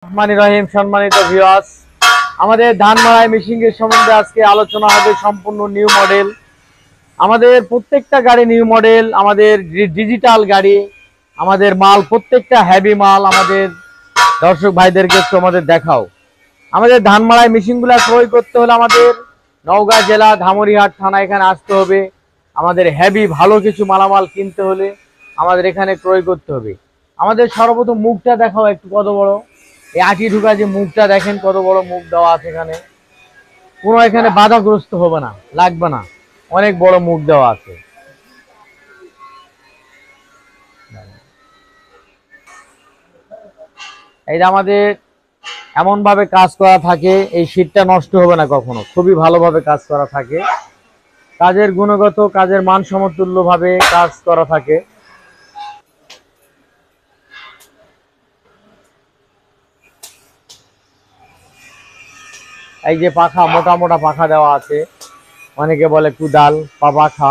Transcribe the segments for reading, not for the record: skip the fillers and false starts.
রহমানির রহিম। সম্মানিত ভিউয়ার্স, আমাদের ধান মাড়াই মেশিন এর সম্বন্ধে আজকে আলোচনা হবে। সম্পূর্ণ নিউ মডেল, আমাদের প্রত্যেকটা গাড়ি নিউ মডেল, আমাদের ডিজিটাল গাড়ি, আমাদের মাল প্রত্যেকটা হেভি মাল। আমাদের দর্শক ভাইদেরকে একটু আমাদের দেখাও। আমাদের ধান মাড়াই মেশিনগুলো ক্রয় করতে হলে আমাদের নওগাঁ জেলা ধামরিহাট থানা এখানে আসতে হবে। আমাদের হেভি ভালো কিছু মালামাল কিনতে হলে আমাদের এখানে ক্রয় করতে হবে। আমাদের সর্বপ্রথম মুখটা দেখাও একটু, কত বড় এই আটি ঢুকা যে মুখটা দেখেন, কত বড় মুখ দেওয়া আছে এখানে। কোনো এখানে বাধাগ্রস্ত হবে না, লাগবে না, অনেক বড় মুখ দেওয়া আছে। এই যে আমাদের এমন ভাবে কাজ করা থাকে, এই শীটটা নষ্ট হবে না কখনো, খুবই ভালোভাবে কাজ করা থাকে। কাজের গুণগত, কাজের মান সমতুল্য ভাবে কাজ করা থাকে। এই যে পাখা, মোটা মোটা পাখা দেওয়া আছে, অনেকে বলে কুদাল বা পাখা।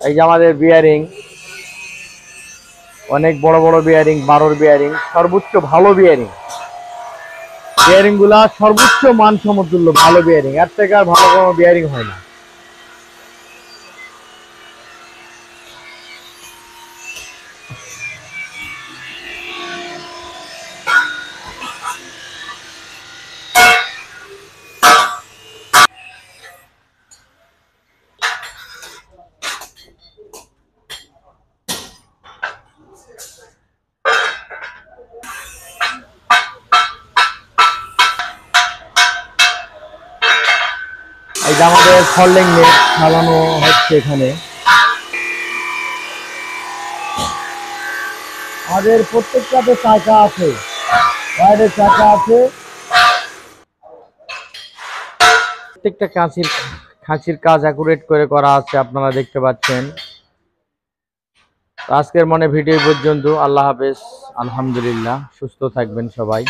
এই যে আমাদের বিয়ারিং, অনেক বড় বড় বিয়ারিং, 12 বিয়ারিং, সর্বোচ্চ ভালো বিয়ারিং। বিয়ারিং গুলা সর্বোচ্চ মান সমতুল্য ভালো বিয়ারিং, এর থেকে আর ভালো কোনো বিয়ারিং হয় না। এই যে আমাদের ফল্ডিং নেট চালানো হচ্ছে এখানে। আমাদের প্রত্যেকটাতে চাকা আছে, বাইরের চাকা আছে। প্রত্যেকটা খাঁচির কাজ অ্যাকুরেট করে করা আছে, আপনারা দেখতে পাচ্ছেন। আজকের মনে ভিডিও পর্যন্ত। আল্লাহ হাফেজ, আলহামদুলিল্লাহ, সুস্থ থাকবেন সবাই।